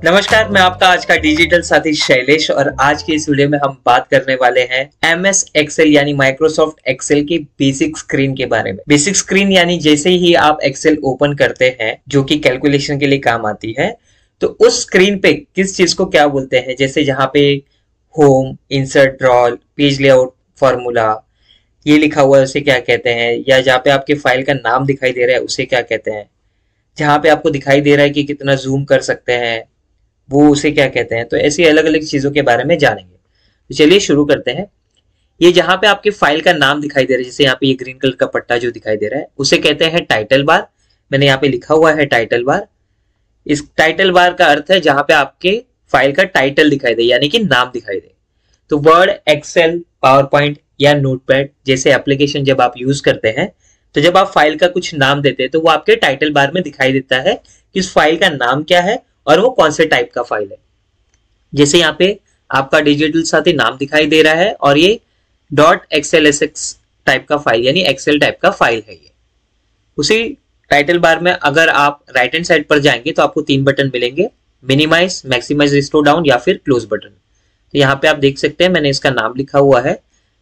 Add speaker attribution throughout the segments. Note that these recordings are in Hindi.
Speaker 1: नमस्कार, मैं आपका आज का डिजिटल साथी शैलेश और आज के इस वीडियो में हम बात करने वाले हैं MS एक्सेल यानी माइक्रोसॉफ्ट एक्सेल के बेसिक स्क्रीन के बारे में। बेसिक स्क्रीन यानी जैसे ही आप एक्सेल ओपन करते हैं जो कि कैलकुलेशन के लिए काम आती है, तो उस स्क्रीन पे किस चीज को क्या बोलते हैं। जैसे जहाँ पे home, insert, draw, page layout, formula ये लिखा हुआ है उसे क्या कहते हैं, या जहाँ पे आपके फाइल का नाम दिखाई दे रहा है उसे क्या कहते हैं, जहाँ पे आपको दिखाई दे रहा है कि कितना जूम कर सकते हैं वो उसे क्या कहते हैं। तो ऐसी अलग अलग चीजों के बारे में जानेंगे। तो चलिए शुरू करते हैं। ये जहां पे आपके फाइल का नाम दिखाई दे रहा है, जैसे यहाँ पे ये ग्रीन कलर का पट्टा जो दिखाई दे रहा है उसे कहते हैं टाइटल बार। मैंने यहाँ पे लिखा हुआ है टाइटल बार। इस टाइटल बार का अर्थ है जहां पे आपके फाइल का टाइटल दिखाई दे यानी कि नाम दिखाई दे। तो वर्ड, एक्सेल, पावर पॉइंट या नोटपैड जैसे एप्लीकेशन जब आप यूज करते हैं तो जब आप फाइल का कुछ नाम देते हैं तो वो आपके टाइटल बार में दिखाई देता है कि उस फाइल का नाम क्या है और वो कौन से टाइप का फाइल है। जैसे यहाँ पे आपका डिजिटल साथी नाम दिखाई दे रहा है और ये .xlsx टाइप का फाइल यानी एक्सेल टाइप का फाइल है। ये उसी टाइटल बार में अगर आप राइट हैंड साइड पर जाएंगे तो आपको 3 बटन मिलेंगे, मिनिमाइज, मैक्सिमाइज, रिस्टोर डाउन या फिर क्लोज बटन। तो यहाँ पे आप देख सकते हैं मैंने इसका नाम लिखा हुआ है।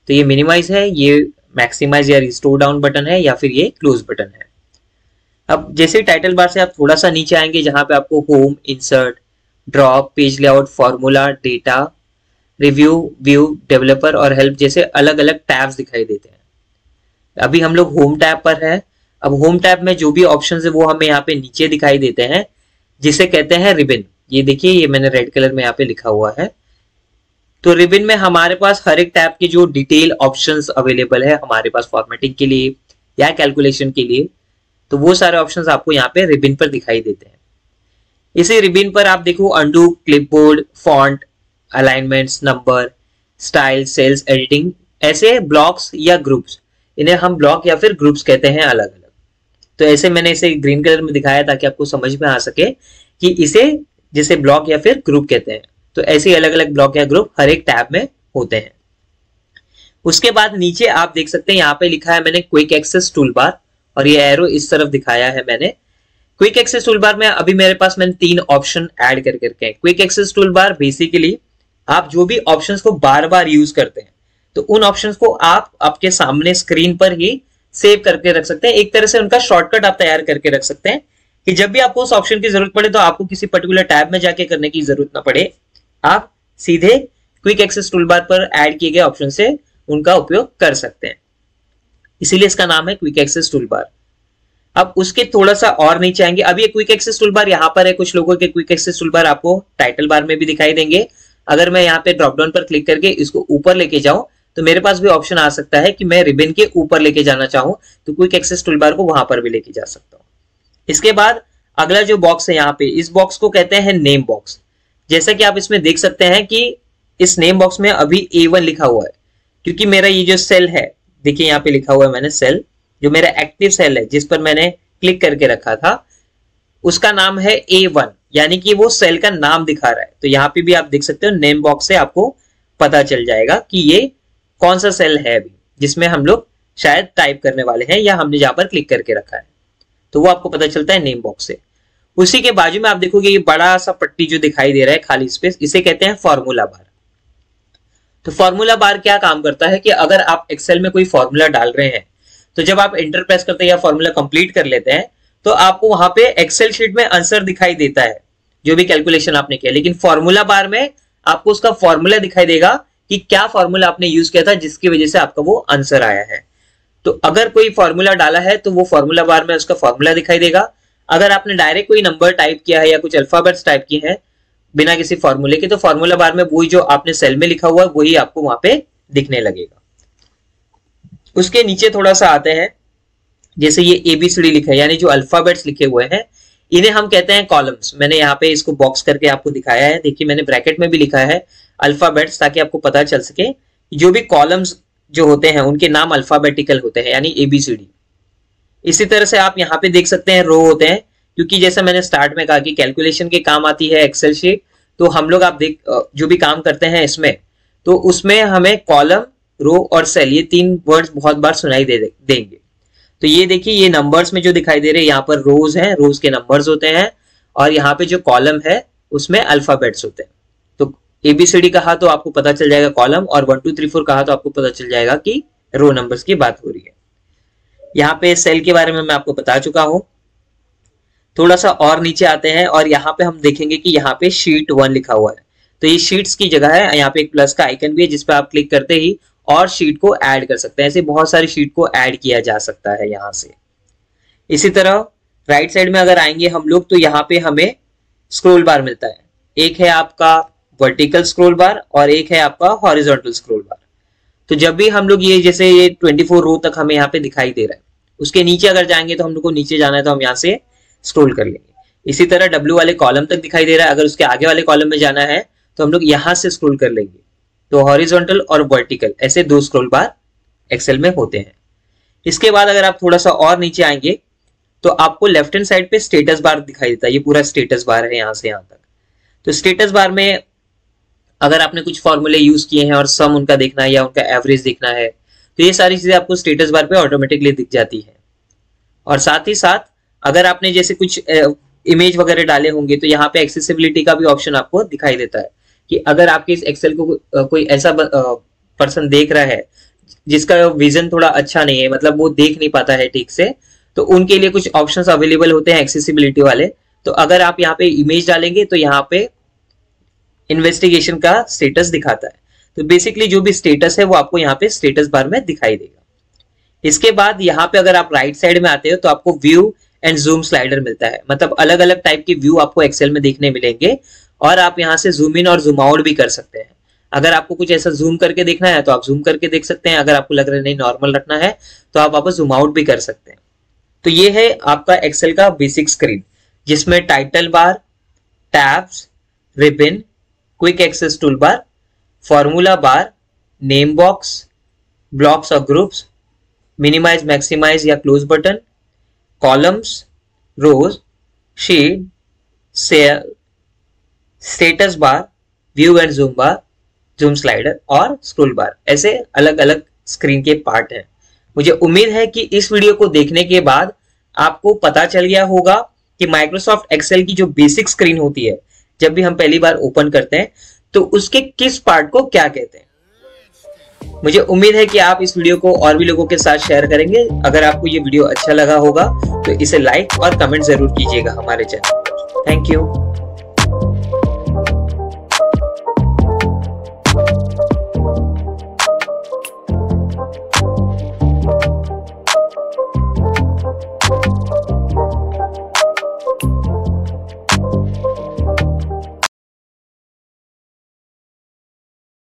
Speaker 1: तो ये मिनिमाइज है, ये मैक्सिमाइज या रिस्टोर डाउन बटन है या फिर ये क्लोज बटन है। अब जैसे टाइटल बार से आप थोड़ा सा नीचे आएंगे जहां पे आपको home, insert, draw, page layout, formula, data, review, view, developer और हेल्प जैसे अलग अलग टैब्स दिखाई देते हैं। अभी हम लोग होम टैब पर है। अब होम टैब में जो भी ऑप्शंस है वो हमें यहाँ पे नीचे दिखाई देते हैं जिसे कहते हैं रिबन। ये देखिए, ये मैंने रेड कलर में यहाँ पे लिखा हुआ है। तो रिबन में हमारे पास हर एक टैब के जो डिटेल ऑप्शंस अवेलेबल है हमारे पास फॉर्मेटिंग के लिए या कैलकुलेशन के लिए, तो वो सारे ऑप्शंस आपको यहाँ पे रिबन पर दिखाई देते हैं। इसी रिबन पर आप देखो undo, clipboard, font, alignments, number, style, cells, editing, ऐसे ब्लॉक्स या ग्रुप्स, इन्हें हम ब्लॉक या फिर ग्रुप्स कहते हैं अलग अलग। तो ऐसे मैंने इसे ग्रीन कलर में दिखाया ताकि आपको समझ में आ सके कि इसे जैसे ब्लॉक या फिर ग्रुप कहते हैं। तो ऐसे अलग अलग ब्लॉक या ग्रुप हर एक टैब में होते हैं। उसके बाद नीचे आप देख सकते हैं यहाँ पे लिखा है मैंने क्विक एक्सेस टूल बार और ये एरो इस तरफ दिखाया है मैंने। क्विक एक्सेस टूल बार में अभी मेरे पास मैंने 3 ऑप्शन ऐड करके quick access tool bar basically आप जो भी ऑप्शंस को बार बार यूज करते हैं तो उन ऑप्शंस को आप आपके सामने स्क्रीन पर ही सेव करके रख सकते हैं। एक तरह से उनका शॉर्टकट आप तैयार करके रख सकते हैं कि जब भी आपको उस ऑप्शन की जरूरत पड़े तो आपको किसी पर्टिकुलर टैब में जाके करने की जरूरत ना पड़े, आप सीधे क्विक एक्सेस टूल बार पर ऐड किए गए ऑप्शन से उनका उपयोग कर सकते हैं। इसीलिए इसका नाम है क्विक एक्सेस टूल बार। अब उसके थोड़ा सा और नीचे आएंगे। अब ये क्विक एक्सेस टूल बार यहाँ पर है। कुछ लोगों के क्विक एक्सेस टूल बार आपको टाइटल बार में भी दिखाई देंगे। अगर मैं यहाँ पे ड्रॉप डाउन पर क्लिक करके इसको ऊपर लेके जाऊं तो मेरे पास भी ऑप्शन आ सकता है कि मैं रिबन के ऊपर लेके जाना चाहूं तो क्विक एक्सेस टूल बार को वहां पर भी लेके जा सकता हूं। इसके बाद अगला जो बॉक्स है यहाँ पे, इस बॉक्स को कहते हैं नेम बॉक्स। जैसा कि आप इसमें देख सकते हैं कि इस नेम बॉक्स में अभी A1 लिखा हुआ है क्योंकि मेरा ये जो सेल है, देखिए यहाँ पे लिखा हुआ है मैंने सेल, जो मेरा एक्टिव सेल है जिस पर मैंने क्लिक करके रखा था उसका नाम है A1 यानी कि वो सेल का नाम दिखा रहा है। तो यहाँ पे भी आप देख सकते हो नेम बॉक्स से आपको पता चल जाएगा कि ये कौन सा सेल है अभी जिसमें हम लोग शायद टाइप करने वाले हैं या हमने जहां पर क्लिक करके रखा है, तो वो आपको पता चलता है नेम बॉक्स से। उसी के बाजू में आप देखोगे ये बड़ा सा पट्टी जो दिखाई दे रहा है खाली स्पेस, इसे कहते हैं फॉर्मूला बार। तो फॉर्मूला बार क्या काम करता है कि अगर आप एक्सेल में कोई फॉर्मूला डाल रहे हैं तो जब आप एंटर प्रेस करते हैं या फॉर्मूला कंप्लीट कर लेते हैं तो आपको वहां पे एक्सेल शीट में आंसर दिखाई देता है जो भी कैलकुलेशन आपने किया, लेकिन फॉर्मूला बार में आपको उसका फॉर्मूला दिखाई देगा कि क्या फॉर्मूला आपने यूज किया था जिसकी वजह से आपका वो आंसर आया है। तो अगर कोई फॉर्मूला डाला है तो वो फॉर्मूला बार में उसका फॉर्मूला दिखाई देगा। अगर आपने डायरेक्ट कोई नंबर टाइप किया है या कुछ अल्फाबेट्स टाइप किए हैं बिना किसी फॉर्मूले के तो फॉर्मूला बार में वही जो आपने सेल में लिखा हुआ है वही आपको वहां पे दिखने लगेगा। उसके नीचे थोड़ा सा आते हैं, जैसे ये ABCD लिखा है यानी जो अल्फाबेट्स लिखे हुए हैं इन्हें हम कहते हैं कॉलम्स। मैंने यहाँ पे इसको बॉक्स करके आपको दिखाया है, देखिए मैंने ब्रैकेट में भी लिखा है अल्फाबेट्स ताकि आपको पता चल सके जो भी कॉलम्स जो होते हैं उनके नाम अल्फाबेटिकल होते हैं, यानी ABCD। इसी तरह से आप यहाँ पे देख सकते हैं रो होते हैं, क्योंकि जैसे मैंने स्टार्ट में कहा कि कैलकुलेशन के काम आती है एक्सेल शीट, तो हम लोग आप देख जो भी काम करते हैं इसमें, तो उसमें हमें कॉलम, रो और सेल, ये 3 वर्ड्स बहुत बार सुनाई देंगे। तो ये देखिए, ये नंबर्स में जो दिखाई दे रहे हैं, यहाँ पर रोज हैं, रोज के नंबर्स होते हैं, और यहाँ पे जो कॉलम है उसमें अल्फाबेट्स होते हैं। तो ABCD कहा तो आपको पता चल जाएगा कॉलम, और 1 2 3 4 कहा तो आपको पता चल जाएगा कि रो नंबर्स की बात हो रही है। यहाँ पे सेल के बारे में मैं आपको बता चुका हूं। थोड़ा सा और नीचे आते हैं और यहाँ पे हम देखेंगे कि यहाँ पे शीट 1 लिखा हुआ है, तो ये शीट्स की जगह है। यहाँ पे एक प्लस का आइकन भी है जिसपे आप क्लिक करते ही और शीट को ऐड कर सकते हैं। ऐसे बहुत सारी शीट को ऐड किया जा सकता है यहाँ से। इसी तरह राइट साइड में अगर आएंगे हम लोग, तो यहाँ पे हमें स्क्रोल बार मिलता है। एक है आपका वर्टिकल स्क्रोल बार और एक है आपका हॉरिजॉन्टल स्क्रोल बार। तो जब भी हम लोग ये जैसे ये 24 रो तक हमें यहाँ पे दिखाई दे रहा है, उसके नीचे अगर जाएंगे तो हम लोग को नीचे जाना है, तो हम यहाँ से स्क्रॉल कर लेंगे। इसी तरह W वाले कॉलम तक दिखाई दे रहा है, अगर उसके आगे वाले कॉलम में जाना है तो हम लोग यहाँ से स्क्रॉल कर लेंगे। तो हॉरिजॉन्टल और वर्टिकल ऐसे 2 स्क्रॉल बार एक्सेल में होते हैं। इसके बाद अगर आप थोड़ा सा और नीचे आएंगे तो आपको लेफ्ट हैंड साइड पे स्टेटस बार दिखाई देता है। ये पूरा स्टेटस बार है यहाँ से यहाँ तक। तो स्टेटस बार में अगर आपने कुछ फॉर्मूले यूज किए हैं और सम उनका देखना है या उनका एवरेज देखना है, तो ये सारी चीजें आपको स्टेटस बार पे ऑटोमेटिकली दिख जाती है। और साथ ही साथ अगर आपने जैसे कुछ इमेज वगैरह डाले होंगे तो यहाँ पे एक्सेसिबिलिटी का भी ऑप्शन आपको दिखाई देता है कि अगर आपके इस एक्सेल को कोई ऐसा पर्सन देख रहा है जिसका विजन थोड़ा अच्छा नहीं है, मतलब वो देख नहीं पाता है ठीक से, तो उनके लिए कुछ ऑप्शंस अवेलेबल होते हैं एक्सेसिबिलिटी वाले। तो अगर आप यहाँ पे इमेज डालेंगे तो यहाँ पे इन्वेस्टिगेशन का स्टेटस दिखाता है। तो बेसिकली जो भी स्टेटस है वो आपको यहाँ पे स्टेटस बार में दिखाई देगा। इसके बाद यहाँ पे अगर आप राइट साइड में आते हो तो आपको व्यू एंड जूम स्लाइडर मिलता है, मतलब अलग अलग टाइप के व्यू आपको एक्सेल में देखने मिलेंगे और आप यहाँ से जूम इन और जूम आउट भी कर सकते हैं। अगर आपको कुछ ऐसा जूम करके देखना है तो आप जूम करके देख सकते हैं, अगर आपको लग रहा है नहीं नॉर्मल रखना है तो आप वापस जूम आउट भी कर सकते हैं। तो ये है आपका एक्सेल का बेसिक स्क्रीन, जिसमें title bar, tabs, ribbon, quick access tool bar, formula bar, name box, blocks और ग्रुप्स, मिनिमाइज, मैक्सिमाइज या close button, columns, rows, sheet, cell, status bar, view and zoom bar, zoom slider और स्क्रॉल बार, ऐसे अलग अलग स्क्रीन के पार्ट हैं। मुझे उम्मीद है कि इस वीडियो को देखने के बाद आपको पता चल गया होगा कि माइक्रोसॉफ्ट एक्सेल की जो बेसिक स्क्रीन होती है, जब भी हम पहली बार ओपन करते हैं तो उसके किस पार्ट को क्या कहते हैं। मुझे उम्मीद है कि आप इस वीडियो को और भी लोगों के साथ शेयर करेंगे। अगर आपको ये वीडियो अच्छा लगा होगा तो इसे लाइक और कमेंट जरूर कीजिएगा हमारे चैनल पर। Thank you.